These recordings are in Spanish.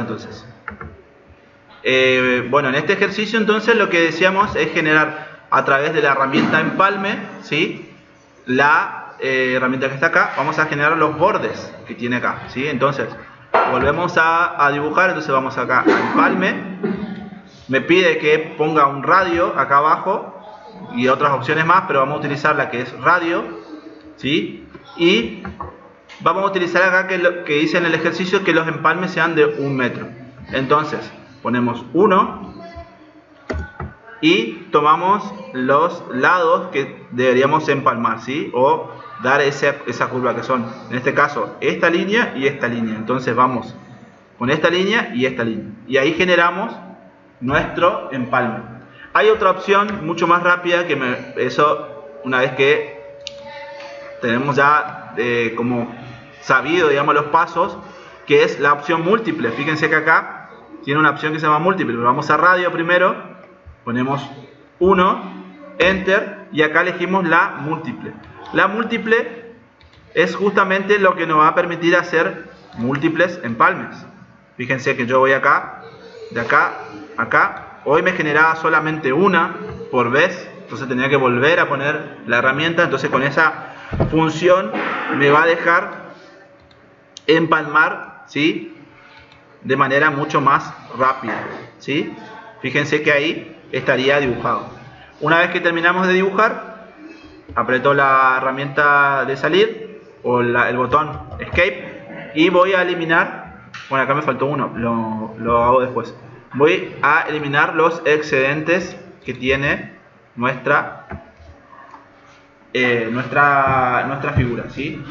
entonces. Bueno, en este ejercicio entonces lo que decíamos es generar a través de la herramienta empalme, ¿sí? La herramienta que está acá, vamos a generar los bordes que tiene acá, ¿sí? Entonces, volvemos a dibujar, entonces vamos acá a empalme, me pide que ponga un radio acá abajo y otras opciones más, pero vamos a utilizar la que es radio, ¿sí? Y vamos a utilizar acá que dice en el ejercicio que los empalmes sean de 1 metro. Entonces, ponemos 1 y tomamos los lados que deberíamos empalmar, ¿sí? O dar esa curva que son, en este caso, esta línea y esta línea. Entonces vamos con esta línea y esta línea. Y ahí generamos nuestro empalme. Hay otra opción mucho más rápida que eso una vez que tenemos ya como sabido, digamos, los pasos, que es la opción múltiple. Fíjense que acá tiene una opción que se llama múltiple. Vamos a radio primero, ponemos 1, enter, y acá elegimos la múltiple. La múltiple es justamente lo que nos va a permitir hacer múltiples empalmes. Fíjense que yo voy acá, de acá, acá. Hoy me generaba solamente una por vez, entonces tenía que volver a poner la herramienta. Entonces con esa función me va a dejar empalmar, ¿sí? De manera mucho más rápida, ¿sí? Fíjense que ahí estaría dibujado. Una vez que terminamos de dibujar, aprieto la herramienta de salir o el botón escape y voy a eliminar, bueno, acá me faltó uno, lo hago después. Voy a eliminar los excedentes que tiene nuestra figura, ¿sí?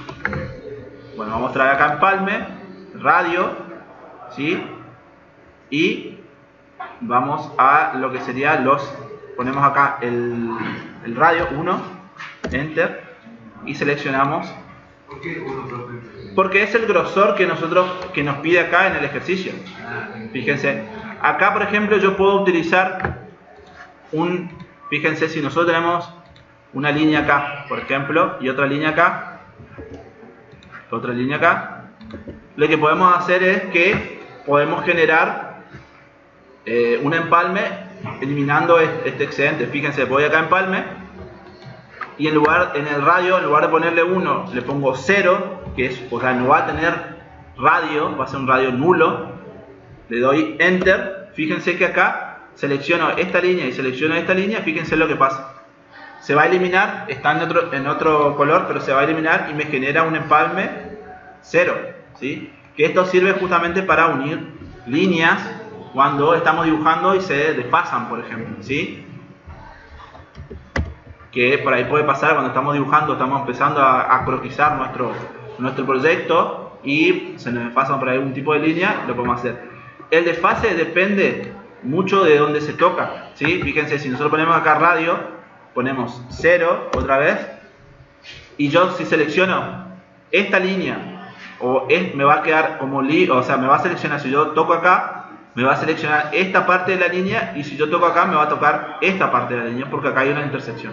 Bueno, vamos a traer acá empalme, radio, ¿sí? Y vamos a lo que sería ponemos acá el radio 1, enter, y seleccionamos. ¿Por qué 1 propio? Porque es el grosor que nos pide acá en el ejercicio. Fíjense, acá por ejemplo yo puedo utilizar fíjense, si nosotros tenemos una línea acá, por ejemplo, y otra línea acá, lo que podemos hacer es que podemos generar un empalme eliminando este excedente. Fíjense, voy acá a empalme y en el radio, en lugar de ponerle 1, le pongo 0, que es, o sea, no va a tener radio, va a ser un radio nulo. Le doy enter. Fíjense que acá selecciono esta línea y selecciono esta línea. Fíjense lo que pasa. Se va a eliminar, está en otro color, pero se va a eliminar y me genera un empalme 0, ¿sí? Que esto sirve justamente para unir líneas cuando estamos dibujando y se desfasan, por ejemplo, ¿sí? Que por ahí puede pasar cuando estamos dibujando, estamos empezando a croquisar nuestro proyecto y se nos desfasan por ahí un tipo de línea, lo podemos hacer. El desfase depende mucho de dónde se toca, ¿sí? Fíjense, si nosotros ponemos acá radio, ponemos 0 otra vez, y yo si selecciono esta línea, me va a quedar como o sea, me va a seleccionar, si yo toco acá, me va a seleccionar esta parte de la línea, y si yo toco acá, me va a tocar esta parte de la línea, porque acá hay una intersección,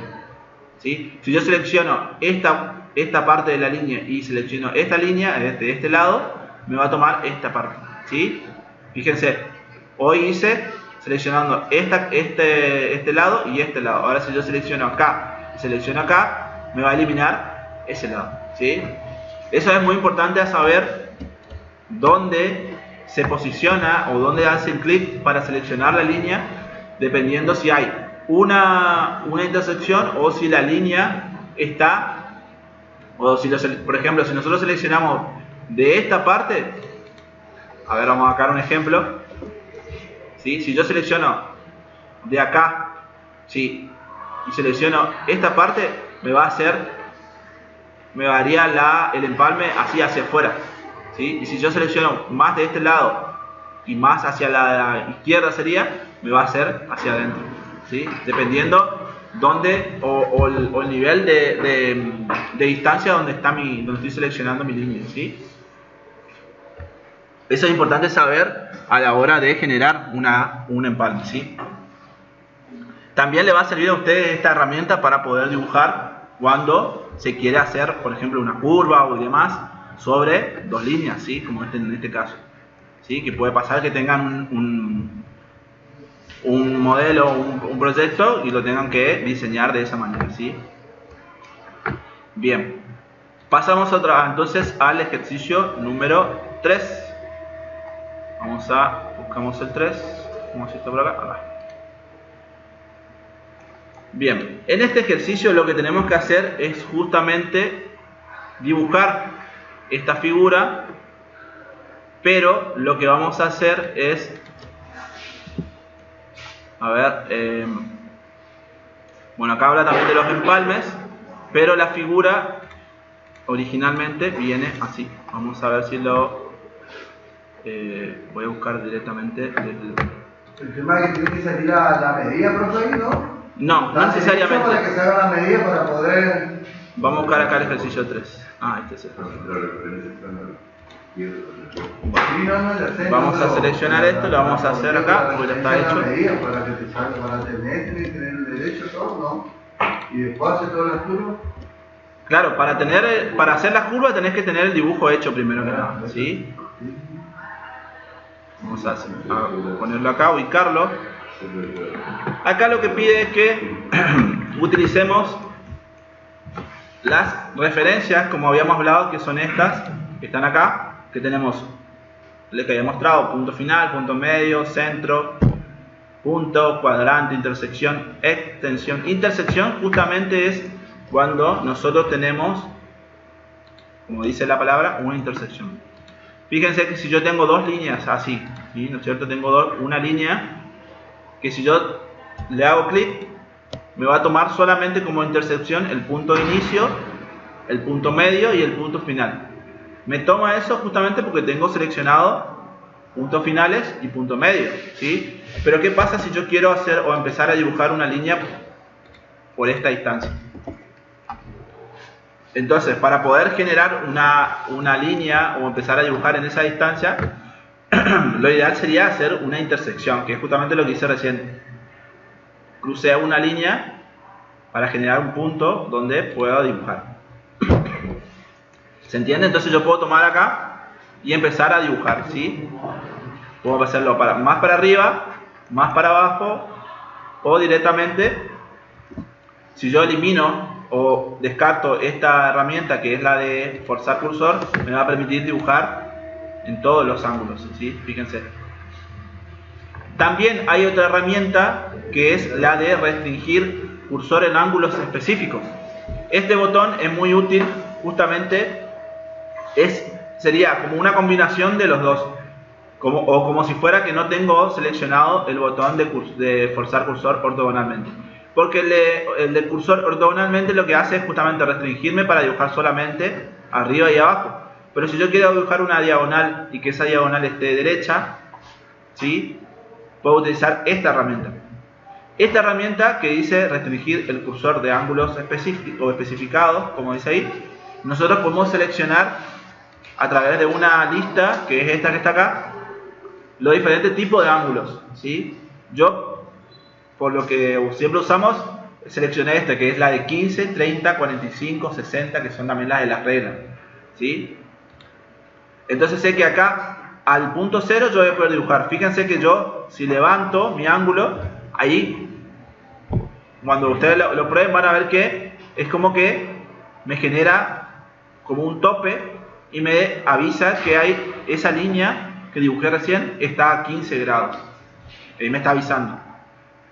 ¿sí? Si yo selecciono esta parte de la línea y selecciono esta línea de este lado, me va a tomar esta parte, ¿sí? Fíjense, hoy hice seleccionando este lado y este lado. Ahora si yo selecciono acá y selecciono acá, me va a eliminar ese lado, ¿sí? Eso es muy importante a saber dónde se posiciona o dónde hace el clic para seleccionar la línea, dependiendo si hay una intersección o si la línea está, o si por ejemplo, si nosotros seleccionamos de esta parte, a ver, vamos a sacar un ejemplo, ¿sí? Si yo selecciono de acá, ¿sí? Y selecciono esta parte, me varía el empalme así hacia afuera, ¿sí? Y si yo selecciono más de este lado y más hacia la izquierda sería, me va a hacer hacia adentro, ¿sí? Dependiendo dónde o el nivel de distancia donde estoy seleccionando mi línea, ¿sí? Eso es importante saber a la hora de generar un empalme, ¿sí? También le va a servir a ustedes esta herramienta para poder dibujar cuando se quiere hacer, por ejemplo, una curva o demás sobre dos líneas, ¿sí? Como en este caso. ¿sí? Que puede pasar que tengan un modelo, un proyecto y lo tengan que diseñar de esa manera, ¿sí? Bien, pasamos entonces al ejercicio número 3. Buscamos el 3. ¿Cómo es esto por acá? Acá. Bien, en este ejercicio lo que tenemos que hacer es justamente dibujar esta figura, pero lo que vamos a hacer es, bueno, acá habla también de los empalmes, pero la figura originalmente viene así. Vamos a ver si lo voy a buscar directamente El tema es que tiene que salir la medida, profe, ¿no? No necesariamente. Para que se haga la medida para poder... Vamos a buscar acá el ejercicio 3. Este es el. Vamos a seleccionar esto, lo vamos a hacer acá, porque ya está hecho. Para que te salga, para tener el derecho todo, ¿no? Y después hacer todas las curvas. Claro, para hacer las curvas tenés que tener el dibujo hecho primero que nada, ¿sí? Vamos a ponerlo acá, ubicarlo. Acá lo que pide es que utilicemos las referencias, como habíamos hablado, que son estas, que están acá, que tenemos, les que había mostrado, punto final, punto medio, centro, punto, cuadrante, intersección, extensión. Intersección justamente es cuando nosotros tenemos, como dice la palabra, una intersección. Fíjense que si yo tengo dos líneas así, ¿sí? ¿No es cierto? Tengo una línea que si yo le hago clic, me va a tomar solamente como intersección el punto de inicio, el punto medio y el punto final. Me toma eso justamente porque tengo seleccionado puntos finales y punto medio, ¿sí? Pero ¿qué pasa si yo quiero hacer o empezar a dibujar una línea por esta distancia? Entonces, para poder generar una línea o empezar a dibujar en esa distancia, lo ideal sería hacer una intersección, que es justamente lo que hice recién. Crucé una línea para generar un punto donde pueda dibujar. ¿Se entiende? Entonces yo puedo tomar acá y empezar a dibujar, ¿sí? Puedo hacerlo más para arriba, más para abajo, o directamente, si yo elimino o descarto esta herramienta que es la de forzar cursor, me va a permitir dibujar en todos los ángulos, ¿sí? Fíjense. También hay otra herramienta que es la de restringir cursor en ángulos específicos. Este botón es muy útil, justamente sería como una combinación de los dos, como si fuera que no tengo seleccionado el botón de forzar cursor ortogonalmente. Porque el de cursor ortogonalmente lo que hace es justamente restringirme para dibujar solamente arriba y abajo. Pero si yo quiero dibujar una diagonal y que esa diagonal esté derecha, ¿sí? Puedo utilizar esta herramienta. Esta herramienta que dice restringir el cursor de ángulos especificados, como dice ahí, nosotros podemos seleccionar a través de una lista, que es esta que está acá, los diferentes tipos de ángulos, ¿sí? Yo, por lo que siempre usamos, seleccioné esta, que es la de 15, 30, 45, 60, que son también las de las reglas, ¿sí? Entonces sé que acá, al punto 0, yo voy a poder dibujar. Fíjense que yo, si levanto mi ángulo, ahí, cuando ustedes lo prueben, van a ver que es como que me genera como un tope y me avisa que hay esa línea que dibujé recién, está a 15 grados. Ahí me está avisando.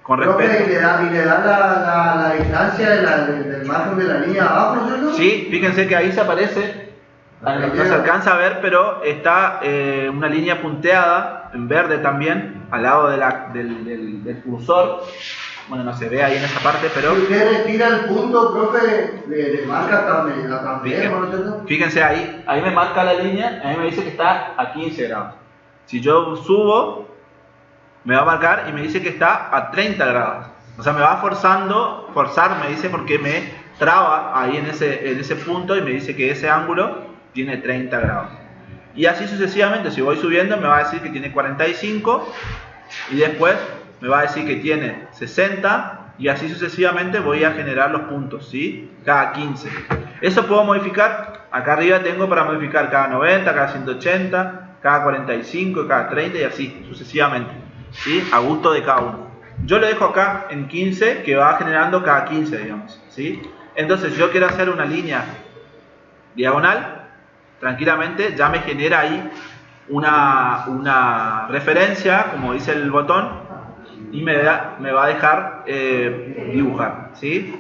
Con respecto. ¿Y le da la distancia del margen de la línea abajo, ¿cierto? Sí, fíjense que ahí se aparece. No se alcanza a ver, pero está una línea punteada en verde también al lado del cursor. Bueno, no se ve ahí en esa parte, pero... Si usted retira el punto, profe, le marca también, ¿no? Fíjense ahí me marca la línea, a mí me dice que está a 15 grados. Si yo subo, me va a marcar y me dice que está a 30 grados. O sea, me va forzar, me dice, porque me traba ahí en ese punto y me dice que ese ángulo tiene 30 grados. Y así sucesivamente, si voy subiendo me va a decir que tiene 45 y después me va a decir que tiene 60 y así sucesivamente voy a generar los puntos, ¿sí? Cada 15. Eso puedo modificar, acá arriba tengo para modificar cada 90, cada 180, cada 45, cada 30 y así sucesivamente, ¿sí? A gusto de cada uno. Yo lo dejo acá en 15, que va generando cada 15, digamos, ¿sí? Entonces, yo quiero hacer una línea diagonal, tranquilamente ya me genera ahí una referencia, como dice el botón, y me va a dejar dibujar, ¿sí?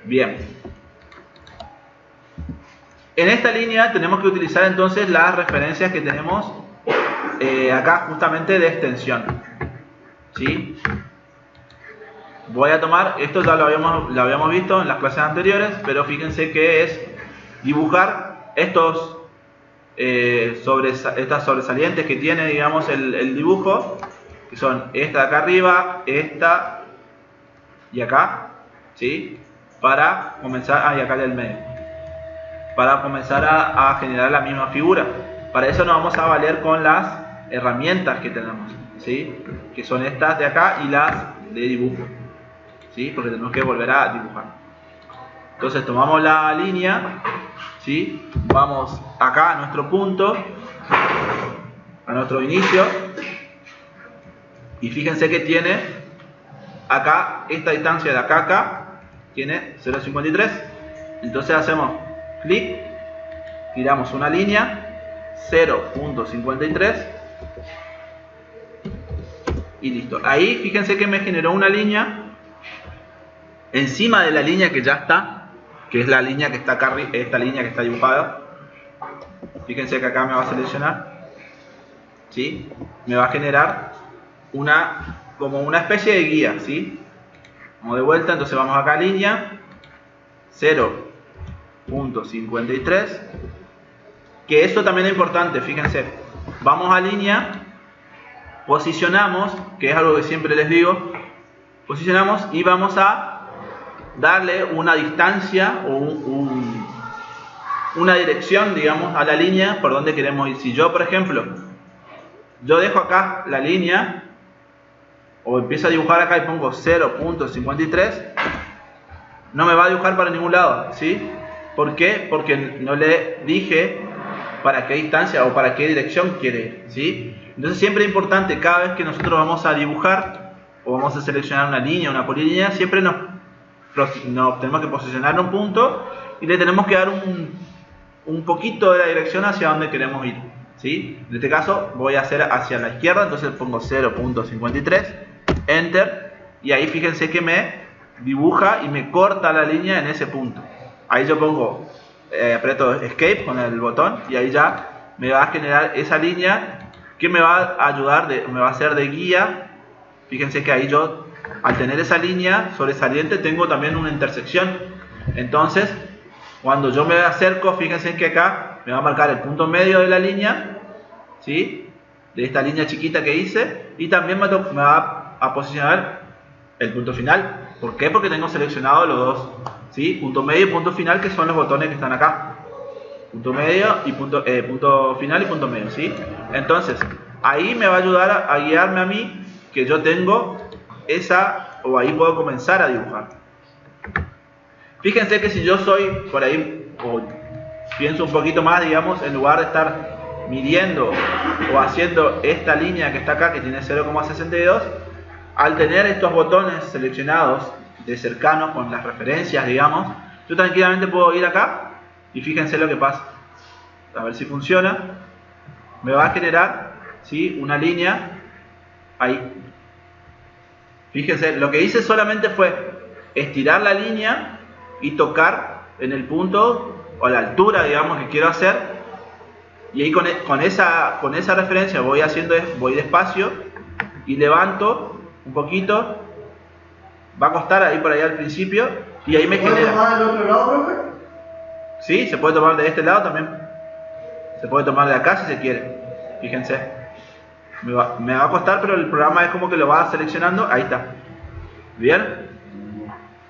Bien. En esta línea tenemos que utilizar entonces las referencias que tenemos acá justamente de extensión, ¿sí? Voy a tomar, esto ya lo habíamos visto en las clases anteriores, pero fíjense que es dibujar estas sobresalientes que tiene, digamos, el dibujo, que son esta de acá arriba, esta y acá, ¿sí? Para comenzar, y acá del medio, para comenzar a generar la misma figura. Para eso nos vamos a valer con las herramientas que tenemos, ¿sí? Que son estas de acá y las de dibujo, ¿sí? Porque tenemos que volver a dibujar. Entonces tomamos la línea, ¿sí? Vamos acá a nuestro punto, a nuestro inicio, y fíjense que tiene acá, esta distancia de acá a acá, tiene 0,53. Entonces hacemos clic, tiramos una línea, 0,53 y listo. Ahí fíjense que me generó una línea encima de la línea que ya está, que es la línea que está acá, esta línea que está dibujada. Fíjense que acá me va a seleccionar, ¿sí? Me va a generar como una especie de guía, ¿sí? Vamos de vuelta, entonces vamos acá a línea 0,53, que esto también es importante, fíjense. Vamos a línea, posicionamos, que es algo que siempre les digo, posicionamos y vamos a darle una distancia o una dirección, digamos, a la línea por donde queremos ir. Si yo, por ejemplo, yo dejo acá la línea o empiezo a dibujar acá y pongo 0,53, no me va a dibujar para ningún lado, ¿sí? ¿Por qué? Porque no le dije para qué distancia o para qué dirección quiere ir, ¿sí? Entonces siempre es importante, cada vez que nosotros vamos a dibujar o vamos a seleccionar una línea, una polilínea, siempre nos tenemos que posicionar un punto y le tenemos que dar un poquito de la dirección hacia donde queremos ir, ¿sí? En este caso voy a hacer hacia la izquierda, entonces pongo 0,53, enter, y ahí fíjense que me dibuja y me corta la línea en ese punto. Ahí yo pongo, aprieto escape con el botón y ahí ya me va a generar esa línea que me va a ayudar, me va a hacer de guía. Fíjense que ahí yo, al tener esa línea sobresaliente, tengo también una intersección. Entonces, cuando yo me acerco, fíjense que acá me va a marcar el punto medio de la línea, ¿sí? De esta línea chiquita que hice, y también me va a posicionar el punto final. ¿Por qué? Porque tengo seleccionado los dos, ¿sí? Punto medio y punto final, que son los botones que están acá. Punto medio y punto final y punto medio, ¿sí? Entonces, ahí me va a ayudar a guiarme a mí, que yo tengo esa, o ahí puedo comenzar a dibujar. Fíjense que si yo soy por ahí, o pienso un poquito más, digamos, en lugar de estar midiendo o haciendo esta línea que está acá, que tiene 0,62, al tener estos botones seleccionados de cercano con las referencias, digamos, yo tranquilamente puedo ir acá y fíjense lo que pasa. A ver si funciona. Me va a generar, ¿sí?, una línea ahí. Fíjense, lo que hice solamente fue estirar la línea y tocar en el punto o la altura, digamos, que quiero hacer, y ahí con esa referencia voy despacio y levanto un poquito. Va a costar ahí por ahí al principio y ahí me genera. ¿Puedes tomar del otro lado, profe? Sí, se puede tomar de este lado también. Se puede tomar de acá si se quiere. Fíjense. Me va a costar, pero el programa es como que lo va seleccionando. Ahí está. ¿Bien?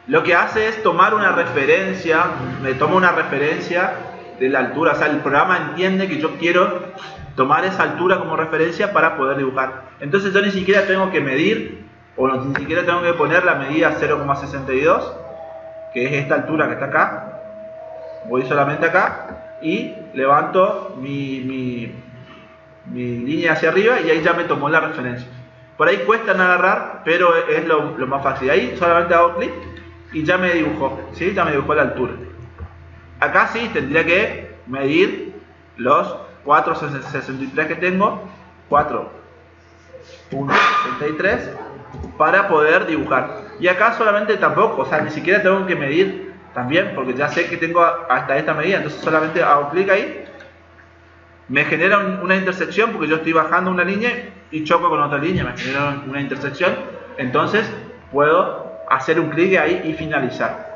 Lo que hace es tomar una referencia. Me toma una referencia de la altura. O sea, el programa entiende que yo quiero tomar esa altura como referencia para poder dibujar. Entonces yo ni siquiera tengo que medir, o ni siquiera tengo que poner la medida 0,62, que es esta altura que está acá. Voy solamente acá y levanto mi mi línea hacia arriba y ahí ya me tomó la referencia. Por ahí cuesta en agarrar, pero es lo más fácil. Ahí solamente hago clic y ya me dibujó, ¿sí? Ya me dibujó la altura. Acá sí tendría que medir los 4,63 que tengo, 4,63 para poder dibujar. Y acá solamente tampoco, o sea, ni siquiera tengo que medir también, porque ya sé que tengo hasta esta medida, entonces solamente hago clic ahí. Me genera una intersección porque yo estoy bajando una línea y choco con otra línea, me genera una intersección, entonces puedo hacer un clic ahí y finalizar.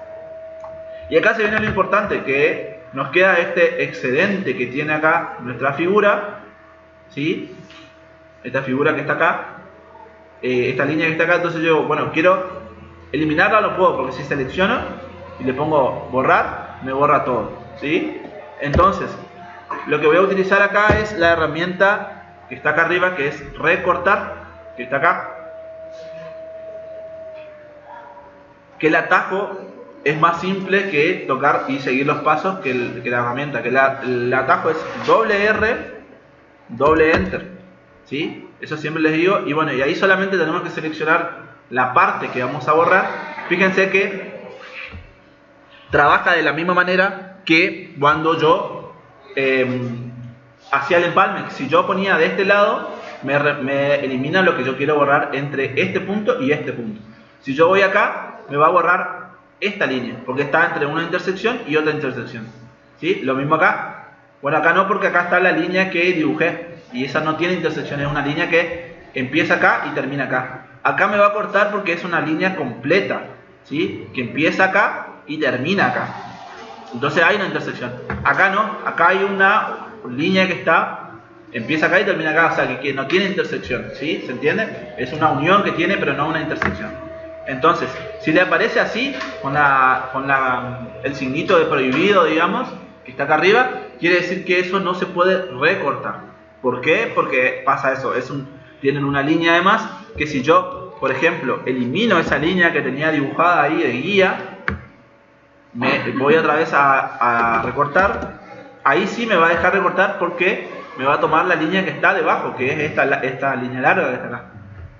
Y acá se viene lo importante, que nos queda este excedente que tiene acá nuestra figura, ¿sí? Esta figura que está acá, esta línea que está acá, entonces yo, bueno, quiero eliminarla, no puedo, porque si selecciono y le pongo borrar, me borra todo, ¿sí? Entonces, lo que voy a utilizar acá es la herramienta que está acá arriba, que es recortar, que está acá. Que el atajo es más simple que tocar y seguir los pasos que la herramienta. Que el atajo es doble R, doble Enter, ¿sí? Eso siempre les digo. Y bueno, y ahí solamente tenemos que seleccionar la parte que vamos a borrar. Fíjense que trabaja de la misma manera que cuando yo hacía el empalme. Si yo ponía de este lado, me elimina lo que yo quiero borrar entre este punto y este punto. Si yo voy acá, me va a borrar esta línea, porque está entre una intersección y otra intersección, ¿sí? Lo mismo acá. Bueno, acá no, porque acá está la línea que dibujé y esa no tiene intersección, es una línea que empieza acá y termina acá. Acá me va a cortar porque es una línea completa, ¿sí? Que empieza acá y termina acá. Entonces hay una intersección. Acá no, acá hay una línea que empieza acá y termina acá, o sea que no tiene intersección, ¿sí? ¿Se entiende? Es una unión que tiene, pero no una intersección. Entonces, si le aparece así, con el signito de prohibido, digamos, que está acá arriba, quiere decir que eso no se puede recortar. ¿Por qué? Porque pasa eso, tienen una línea además, que si yo, por ejemplo, elimino esa línea que tenía dibujada ahí de guía, me voy otra vez a recortar, ahí sí me va a dejar recortar porque me va a tomar la línea que está debajo, que es esta línea larga que está acá,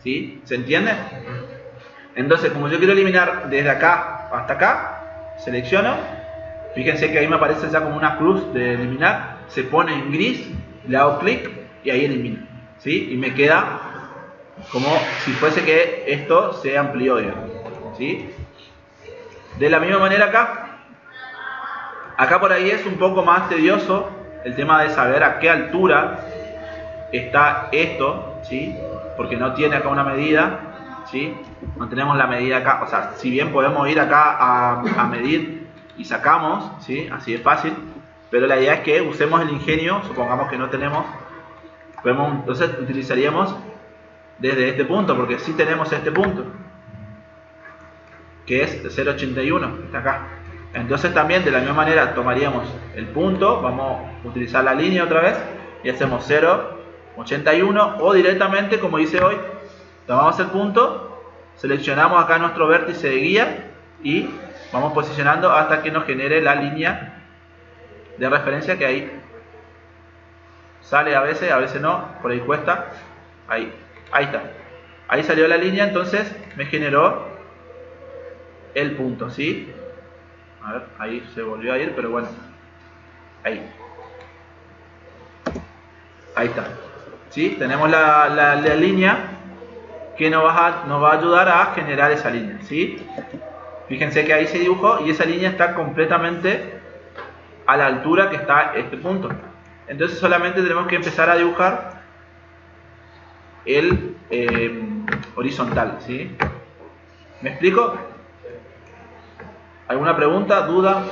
¿sí? ¿Se entiende? Entonces, como yo quiero eliminar desde acá hasta acá, selecciono, fíjense que ahí me aparece ya como una cruz de eliminar, se pone en gris, le hago clic y ahí elimino, ¿sí? Y me queda como si fuese que esto se amplió, digamos, ¿sí? De la misma manera acá por ahí es un poco más tedioso el tema de saber a qué altura está esto, ¿sí? Porque no tiene acá una medida, ¿sí? No tenemos la medida acá, o sea, si bien podemos ir acá a medir y sacamos, ¿sí? Así de fácil, pero la idea es que usemos el ingenio, supongamos que no tenemos, entonces utilizaríamos desde este punto, porque sí tenemos este punto, que es 0,81, está acá. Entonces también de la misma manera tomaríamos el punto, vamos a utilizar la línea otra vez y hacemos 0,81 o directamente como hice hoy, tomamos el punto, seleccionamos acá nuestro vértice de guía y vamos posicionando hasta que nos genere la línea de referencia, que ahí sale a veces no, por ahí cuesta, ahí está, ahí salió la línea, entonces me generó el punto, ¿sí? A ver, ahí se volvió a ir, pero bueno, ahí está, ¿sí? Tenemos la línea que nos va a ayudar a generar esa línea, ¿sí? Fíjense que ahí se dibujó y esa línea está completamente a la altura que está este punto. Entonces solamente tenemos que empezar a dibujar el horizontal, ¿sí? ¿Me explico? ¿Alguna pregunta? ¿Duda?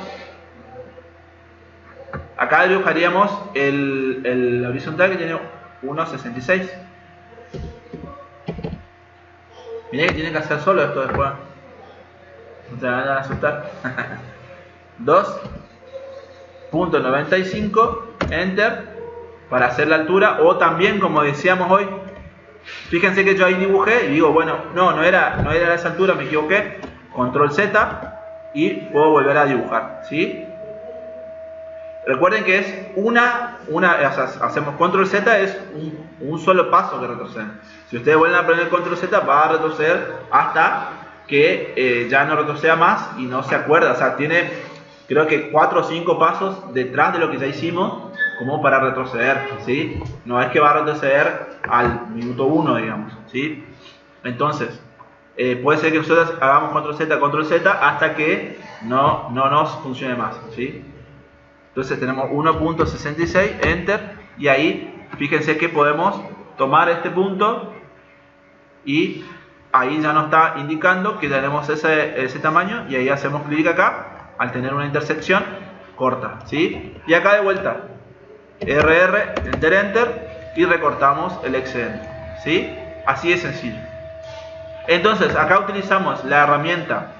Acá dibujaríamos el horizontal que tiene 1,66. Mirá que tiene que hacer solo esto después. No te van a asustar. 2.95, Enter, para hacer la altura. O también, como decíamos hoy, fíjense que yo ahí dibujé y digo, bueno, no era a esa altura, me equivoqué. Control Z y puedo volver a dibujar, ¿sí? Recuerden que es hacemos control Z, es un solo paso que retrocede. Si ustedes vuelven a poner control Z, va a retroceder hasta que ya no retroceda más y no se acuerda. O sea, tiene creo que 4 o 5 pasos detrás de lo que ya hicimos como para retroceder, ¿sí? No es que va a retroceder al minuto 1, digamos, ¿sí? Entonces, puede ser que nosotros hagamos control Z hasta que no nos funcione más, ¿sí? Entonces tenemos 1.66, enter, y ahí fíjense que podemos tomar este punto y ahí ya nos está indicando que tenemos ese tamaño, y ahí hacemos clic acá al tener una intersección corta, ¿sí? Y acá de vuelta RR, enter, enter, y recortamos el excedente, ¿sí? Así de sencillo. Entonces acá utilizamos la herramienta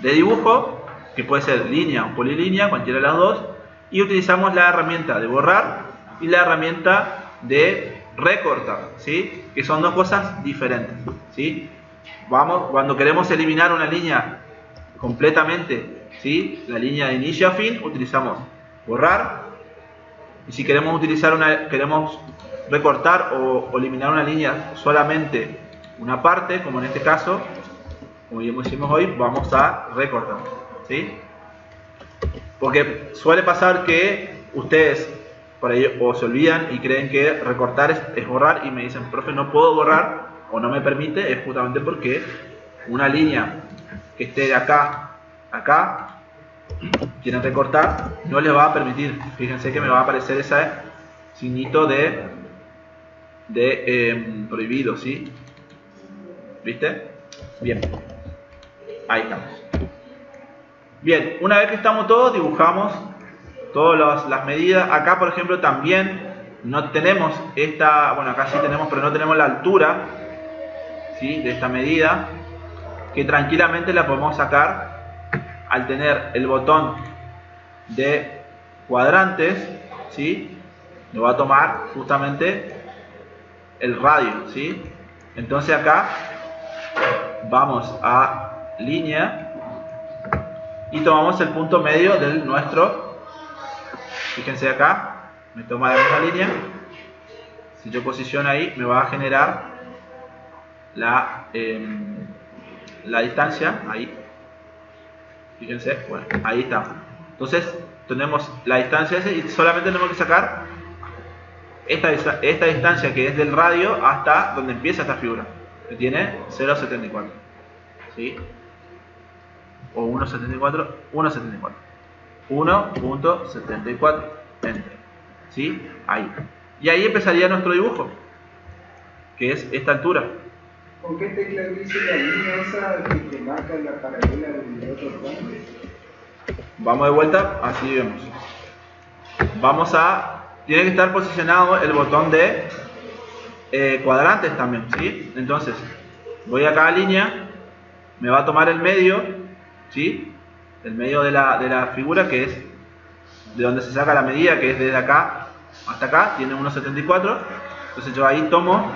de dibujo, que puede ser línea o polilínea, cualquiera de las dos, y utilizamos la herramienta de borrar y la herramienta de recortar, ¿sí? Que son dos cosas diferentes, ¿sí? Cuando queremos eliminar una línea completamente, ¿sí? La línea de inicio a fin, utilizamos borrar, y si queremos recortar o eliminar una línea solamente una parte, como en este caso, como ya hicimos hoy, vamos a recortar, ¿sí? Porque suele pasar que ustedes por ahí o se olvidan y creen que recortar es borrar, y me dicen, profe, no puedo borrar o no me permite. Es justamente porque una línea que esté de acá a acá, quieren recortar, no les va a permitir. Fíjense que me va a aparecer ese signito de prohibido, ¿sí? ¿Viste? Bien, ahí estamos. Bien, una vez que estamos todos, dibujamos todas las medidas. Acá, por ejemplo, también no tenemos bueno, acá sí tenemos, pero no tenemos la altura, ¿sí? De esta medida, que tranquilamente la podemos sacar al tener el botón de cuadrantes, ¿sí? Lo va a tomar justamente el radio, ¿sí? Entonces acá vamos a línea y tomamos el punto medio del nuestro. Fíjense acá, me toma la misma línea. Si yo posiciono ahí, me va a generar la distancia ahí. Fíjense, bueno, ahí está. Entonces tenemos la distancia esa, y solamente tenemos que sacar esta distancia que es del radio hasta donde empieza esta figura, que tiene 0.74, ¿sí? O 1.74, 1.74, enter, ¿sí? Ahí. Y ahí empezaría nuestro dibujo, que es esta altura. ¿Con qué tecla dice la línea esa que te marca la paralela del otro plano? Vamos de vuelta, así vemos. Tiene que estar posicionado el botón de cuadrantes también, ¿sí? Entonces, voy acá a línea, me va a tomar el medio, ¿sí? El medio de la figura, que es de donde se saca la medida, que es desde acá hasta acá, tiene 1.74. Entonces yo ahí tomo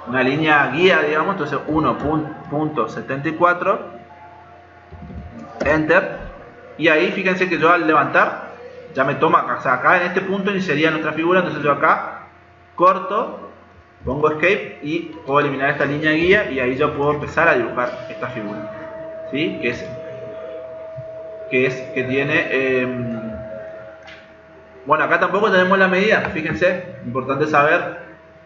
una línea guía, digamos, entonces 1.74, enter, y ahí fíjense que yo al levantar ya me toma, o sea, acá en este punto iniciaría nuestra figura. Entonces yo acá corto, pongo escape y puedo eliminar esta línea guía, y ahí yo puedo empezar a dibujar esta figura, ¿sí? Que tiene bueno, acá tampoco tenemos la medida, fíjense, importante saber,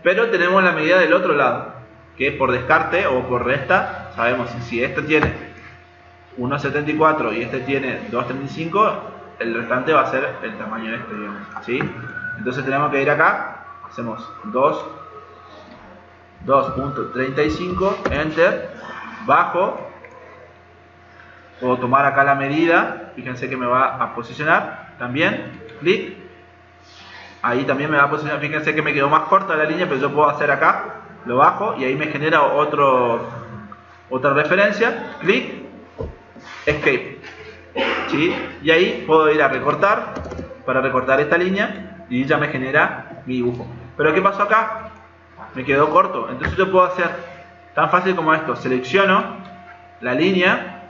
pero tenemos la medida del otro lado, que por descarte o por resta sabemos si este tiene 1.74 y este tiene 2.35, el restante va a ser el tamaño de este, digamos, ¿sí? Entonces tenemos que ir acá, hacemos 2.35, enter, bajo, puedo tomar acá la medida, fíjense que me va a posicionar también, clic, ahí también me va a posicionar. Fíjense que me quedó más corta la línea, pero yo puedo hacer acá, lo bajo y ahí me genera otra referencia, clic, escape, ¿sí? Y ahí puedo ir a recortar, para recortar esta línea, y ya me genera mi dibujo. Pero ¿qué pasó acá? Me quedó corto. Entonces yo puedo hacer tan fácil como esto: selecciono la línea,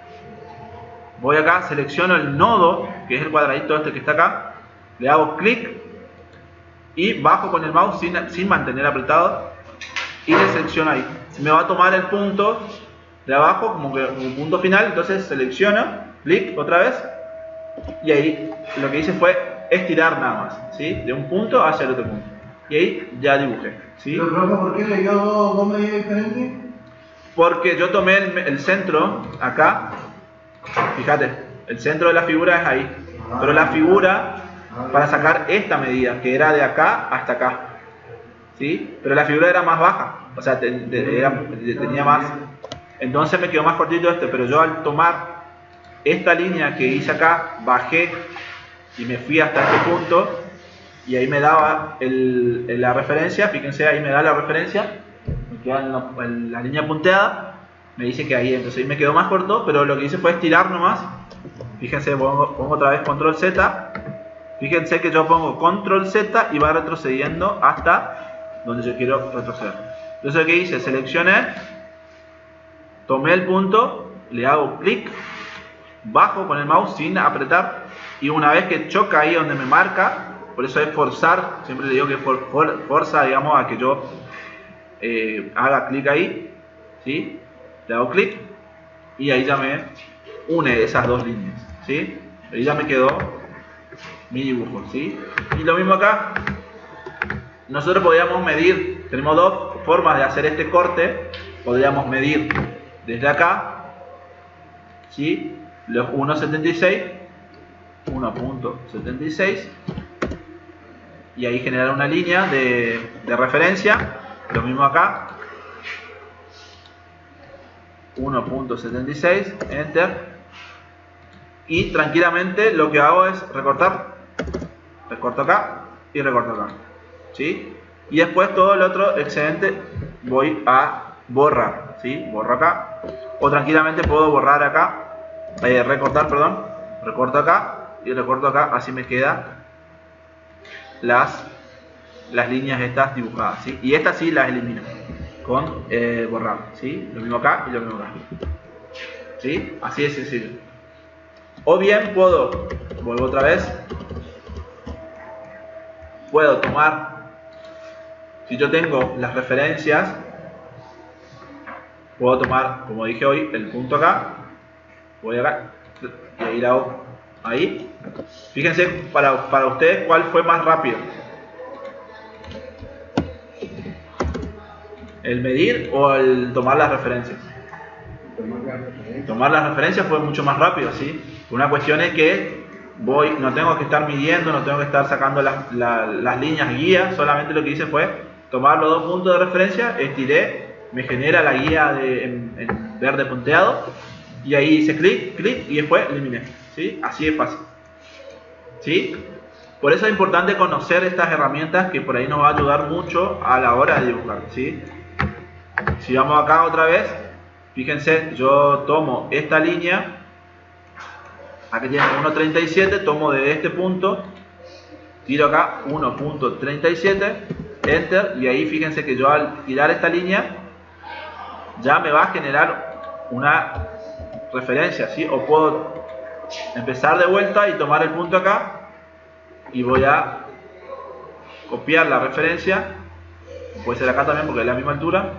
voy acá, selecciono el nodo, que es el cuadradito este que está acá, le hago clic y bajo con el mouse sin mantener apretado y le selecciono ahí. Me va a tomar el punto de abajo como que un punto final, entonces selecciono, clic otra vez y ahí lo que hice fue estirar nada más, ¿sí? De un punto hacia el otro punto. Y ahí ya dibujé, ¿sí? Pero, profe, ¿por qué le dio dos medidas diferentes? Porque yo tomé el centro acá, fíjate, el centro de la figura es ahí, pero la figura para sacar esta medida que era de acá hasta acá, ¿sí? Pero la figura era más baja, o sea, tenía más, entonces me quedó más cortito este, pero yo al tomar esta línea que hice acá, bajé y me fui hasta este punto y ahí me daba la referencia, fíjense, ahí me da la referencia, me queda la línea punteada, me dice que ahí, entonces ahí me quedó más corto, pero lo que hice fue estirar nomás. Fíjense, pongo otra vez control Z, fíjense que yo pongo control Z y va retrocediendo hasta donde yo quiero retroceder. Entonces lo que hice, seleccioné, tomé el punto, le hago clic, bajo con el mouse sin apretar y una vez que choca ahí donde me marca, por eso es forzar, siempre le digo que forza, digamos, a que yo haga clic ahí, ¿sí? Le hago clic y ahí ya me une esas dos líneas, ¿sí? Ahí ya me quedó mi dibujo, ¿sí? Y lo mismo acá, nosotros podríamos medir, tenemos dos formas de hacer este corte, podríamos medir desde acá, ¿sí? Los 1.76 y ahí generar una línea de referencia, lo mismo acá, 1.76, enter, y tranquilamente lo que hago es recortar, recorto acá y recorto acá, ¿sí? Y después todo el otro excedente voy a borrar, ¿sí? Borro acá, o tranquilamente puedo borrar acá, recortar, perdón, recorto acá y recorto acá, así me queda las líneas estas dibujadas, ¿sí? Y estas sí las elimino con borrar, ¿sí? Lo mismo acá y lo mismo acá, ¿sí? Así de sencillo. O bien puedo, vuelvo otra vez, puedo tomar, si yo tengo las referencias, puedo tomar, como dije hoy, el punto acá, voy acá y ahí la hago ahí. Fíjense para ustedes cuál fue más rápido, el medir o el tomar las referencias. Tomar las referencias fue mucho más rápido, ¿sí? Una cuestión es que no tengo que estar midiendo, no tengo que estar sacando las líneas guía, solamente lo que hice fue tomar los dos puntos de referencia, estiré, me genera la guía en verde punteado y ahí hice clic, clic y después eliminé, ¿sí? Así es fácil, ¿sí? Por eso es importante conocer estas herramientas que por ahí nos va a ayudar mucho a la hora de dibujar, ¿sí? Si vamos acá otra vez, fíjense, yo tomo esta línea, aquí tiene 1.37, tomo de este punto, tiro acá 1.37, enter, y ahí fíjense que yo al tirar esta línea ya me va a generar una referencia, ¿sí? O puedo empezar de vuelta y tomar el punto acá y voy a copiar la referencia, puede ser acá también porque es la misma altura,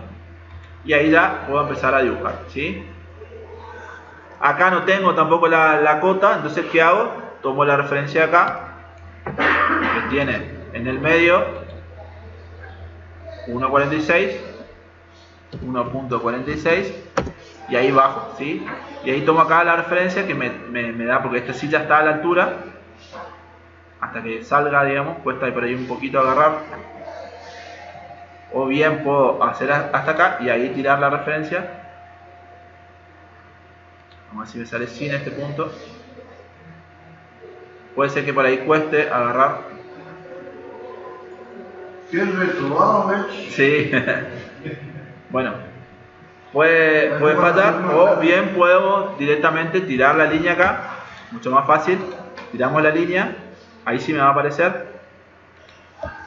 y ahí ya puedo empezar a dibujar, ¿sí? Acá no tengo tampoco la cota, entonces ¿qué hago? Tomo la referencia acá, que tiene en el medio 1.46, y ahí bajo, ¿sí? Y ahí tomo acá la referencia que me da, porque este sí ya está a la altura, hasta que salga, digamos, cuesta por ahí un poquito agarrar, o bien puedo hacer hasta acá y ahí tirar la referencia. Vamos a ver si me sale sin este punto. Puede ser que por ahí cueste agarrar. ¿Qué retubado, sí. Bueno, puede fallar, o bien puedo directamente tirar la línea acá, mucho más fácil. Tiramos la línea, ahí sí me va a aparecer,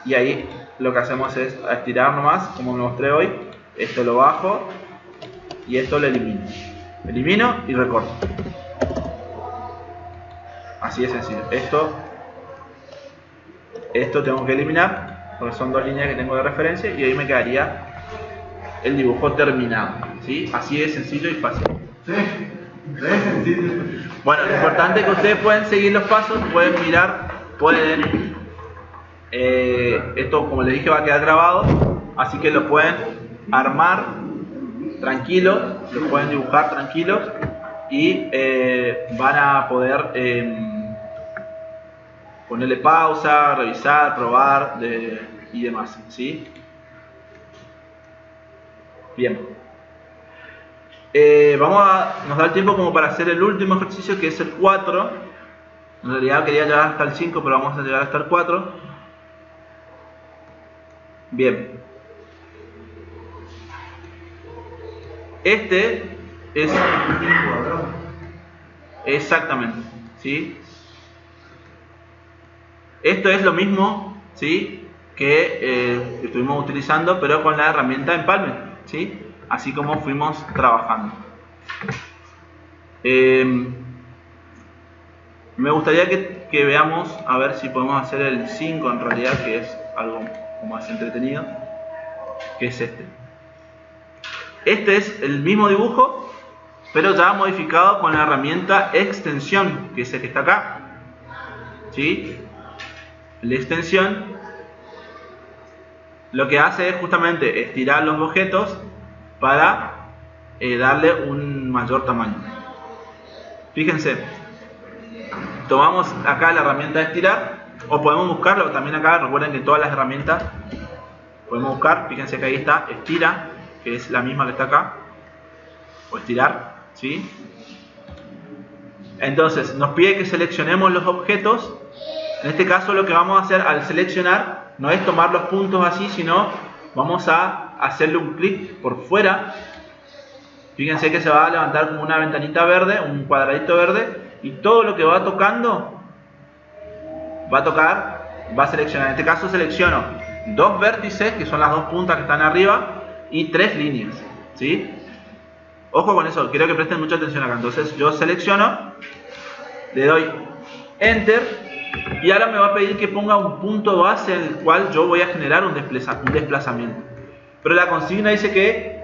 y ahí lo que hacemos es estirar nomás, como me mostré hoy. Esto lo bajo y esto lo elimino. Elimino y recorto. Así de sencillo. Esto Esto tengo que eliminar, porque son dos líneas que tengo de referencia, y ahí me quedaría el dibujo terminado, ¿sí? Así de sencillo y fácil. Sí, es sencillo. Bueno, lo importante es que ustedes pueden seguir los pasos, pueden mirar, pueden... esto, como les dije, va a quedar grabado, así que lo pueden armar tranquilos, lo pueden dibujar tranquilos y van a poder ponerle pausa, revisar, probar y demás, ¿sí? Bien. Nos da el tiempo como para hacer el último ejercicio, que es el 4. En realidad quería llegar hasta el 5, pero vamos a llegar hasta el 4. Bien. Este es... Exactamente, ¿sí? Esto es lo mismo, ¿sí? Que estuvimos utilizando, pero con la herramienta Empalme, ¿sí? Así como fuimos trabajando. Me gustaría que veamos, a ver si podemos hacer el 5 en realidad, que es algo más entretenido, que es este. Este es el mismo dibujo, pero ya modificado con la herramienta extensión, que es el que está acá, ¿sí? La extensión lo que hace es justamente estirar los objetos para darle un mayor tamaño. Fíjense, tomamos acá la herramienta de estirar, o podemos buscarlo también acá. Recuerden que todas las herramientas podemos buscar. Fíjense que ahí está estira, que es la misma que está acá, o estirar, ¿sí? Entonces nos pide que seleccionemos los objetos. En este caso lo que vamos a hacer al seleccionar no es tomar los puntos así, sino vamos a hacerle un clic por fuera. Fíjense que se va a levantar como una ventanita verde, un cuadradito verde, y todo lo que va tocando va a seleccionar. En este caso selecciono dos vértices, que son las dos puntas que están arriba, y tres líneas, ¿sí? Ojo con eso, quiero que presten mucha atención acá. Entonces yo selecciono, le doy Enter, y ahora me va a pedir que ponga un punto base en el cual yo voy a generar un desplazamiento. Pero la consigna dice que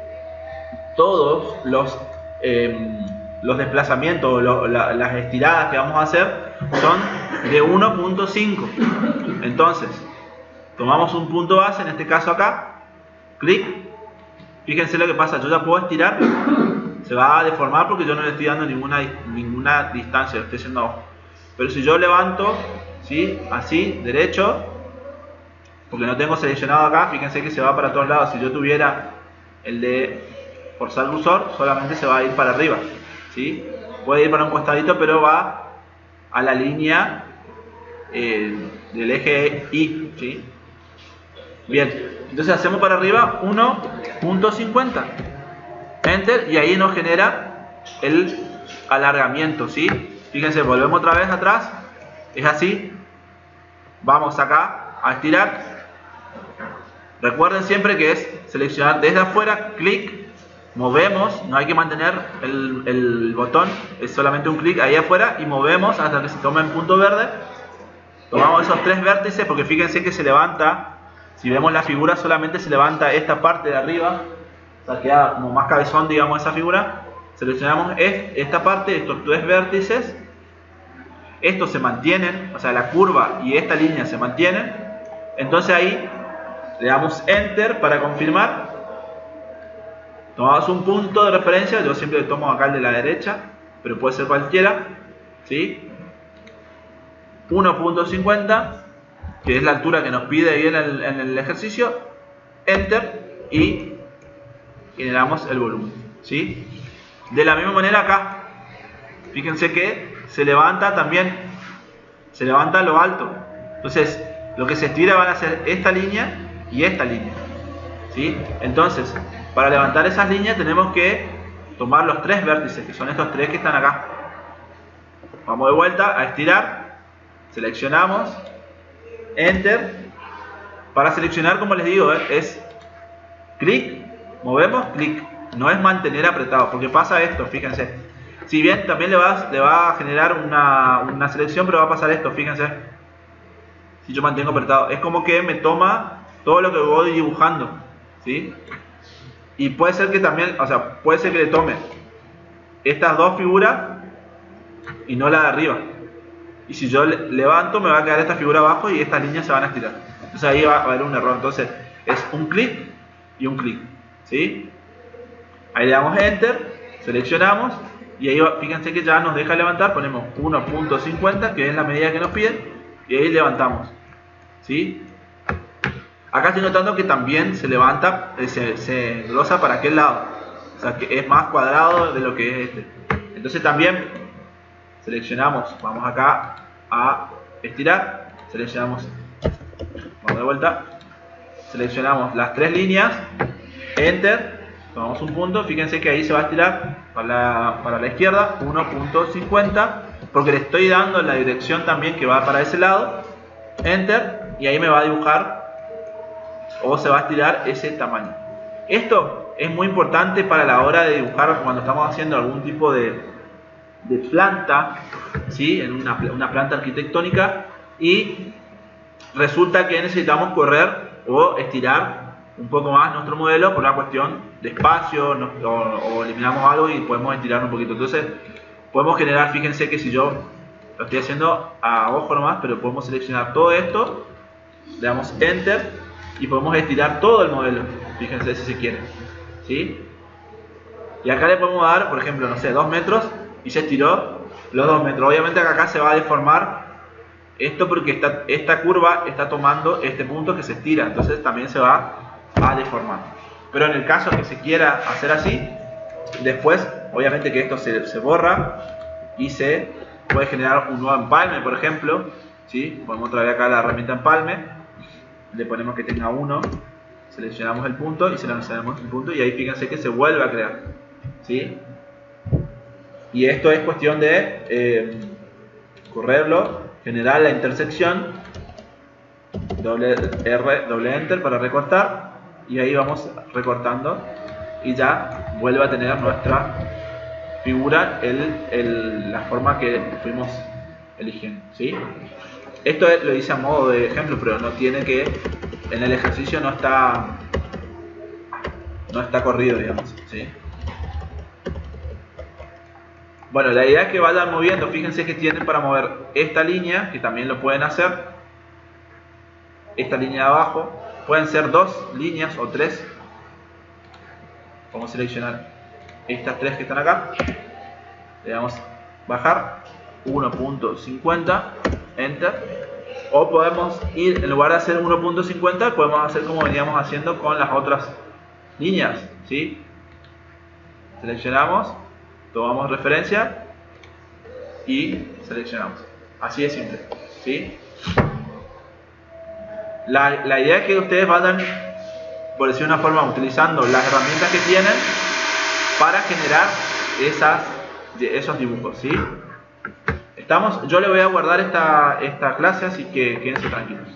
todos los desplazamientos, las estiradas que vamos a hacer son de 1.5. Entonces, tomamos un punto base, en este caso acá, clic. Fíjense lo que pasa, yo ya puedo estirar, se va a deformar porque yo no le estoy dando ninguna distancia, lo estoy haciendo abajo. Pero si yo levanto, ¿sí? Así, derecho, porque no tengo seleccionado acá, fíjense que se va para todos lados. Si yo tuviera el de forzar cursor, solamente se va a ir para arriba, ¿sí? Puede ir para un costadito, pero va a la línea del eje Y, ¿sí? Bien, entonces hacemos para arriba 1.50, Enter, y ahí nos genera el alargamiento, ¿sí? Fíjense, volvemos otra vez atrás, es así, vamos acá a estirar. Recuerden siempre que es seleccionar desde afuera, clic, movemos, no hay que mantener el botón, es solamente un clic ahí afuera y movemos hasta que se tome el punto verde. Tomamos esos tres vértices, porque fíjense que se levanta, si vemos la figura solamente se levanta esta parte de arriba, o sea, queda como más cabezón, digamos, esa figura. Seleccionamos esta parte, estos tres vértices, estos se mantienen, o sea, la curva y esta línea se mantienen. Entonces ahí le damos Enter para confirmar. Tomamos un punto de referencia, yo siempre tomo acá el de la derecha, pero puede ser cualquiera, ¿sí? 1.50, que es la altura que nos pide ahí en el ejercicio. Enter y generamos el volumen, ¿sí? De la misma manera acá, fíjense que se levanta también, se levanta lo alto. Entonces, lo que se estira van a ser esta línea y esta línea, ¿sí? Entonces, para levantar esas líneas tenemos que tomar los tres vértices, que son estos tres que están acá. Vamos de vuelta a estirar, seleccionamos, Enter. Para seleccionar, como les digo, es clic, movemos, clic. No es mantener apretado, porque pasa esto, fíjense. Si bien también le va a generar una selección, pero va a pasar esto, fíjense. si yo mantengo apretado. Es como que me toma todo lo que voy dibujando, ¿sí? Y puede ser que también, o sea, puede ser que le tome estas dos figuras y no la de arriba. Y si yo levanto, me va a quedar esta figura abajo y estas líneas se van a estirar. Entonces ahí va a haber un error. Entonces es un clic y un clic, ¿sí? Ahí le damos Enter, seleccionamos y ahí fíjense que ya nos deja levantar. Ponemos 1.50, que es la medida que nos piden, y ahí levantamos, ¿sí? Acá estoy notando que también se levanta, se engrosa para aquel lado, o sea que es más cuadrado de lo que es este. Entonces también seleccionamos, vamos acá a estirar, seleccionamos, vamos de vuelta, seleccionamos las tres líneas, Enter, tomamos un punto, fíjense que ahí se va a estirar para la izquierda, 1.50, porque le estoy dando la dirección también que va para ese lado, Enter, y ahí me va a dibujar o se va a estirar ese tamaño. Esto es muy importante para la hora de dibujar cuando estamos haciendo algún tipo de planta, ¿sí? En una planta arquitectónica, y resulta que necesitamos correr o estirar un poco más nuestro modelo por una cuestión de espacio, o eliminamos algo y podemos estirar un poquito. Entonces podemos generar, fíjense que si yo lo estoy haciendo a ojo nomás, pero podemos seleccionar todo esto, le damos Enter y podemos estirar todo el modelo, fíjense si se quiere, ¿sí? Y acá le podemos dar, por ejemplo, no sé, 2 metros y se estiró los 2 metros. Obviamente acá se va a deformar esto porque esta curva está tomando este punto que se estira, entonces también se va a deformar. Pero en el caso que se quiera hacer así, después obviamente que esto se borra y se puede generar un nuevo empalme, por ejemplo, ¿sí? Podemos traer acá la herramienta empalme, le ponemos que tenga 1, seleccionamos el punto y seleccionamos el punto y ahí fíjense que se vuelve a crear, ¿sí? Y esto es cuestión de correrlo, generar la intersección, doble Enter para recortar, y ahí vamos recortando y ya vuelve a tener nuestra figura la forma que fuimos eligiendo, ¿sí? Esto lo hice a modo de ejemplo, pero no tiene que, en el ejercicio no está corrido, digamos, ¿sí? Bueno, la idea es que vayan moviendo. Fíjense que tienen para mover esta línea, que también lo pueden hacer, esta línea de abajo, pueden ser 2 líneas o 3. Vamos a seleccionar estas 3 que están acá, le damos bajar, 1.50, Enter, o podemos ir, en lugar de hacer 1.50, podemos hacer como veníamos haciendo con las otras líneas, ¿sí? Seleccionamos, tomamos referencia y seleccionamos. Así de simple, ¿sí? La idea es que ustedes vayan, por decir una forma, utilizando las herramientas que tienen para generar esos dibujos, ¿sí? Yo le voy a guardar esta clase, así que quédense tranquilos.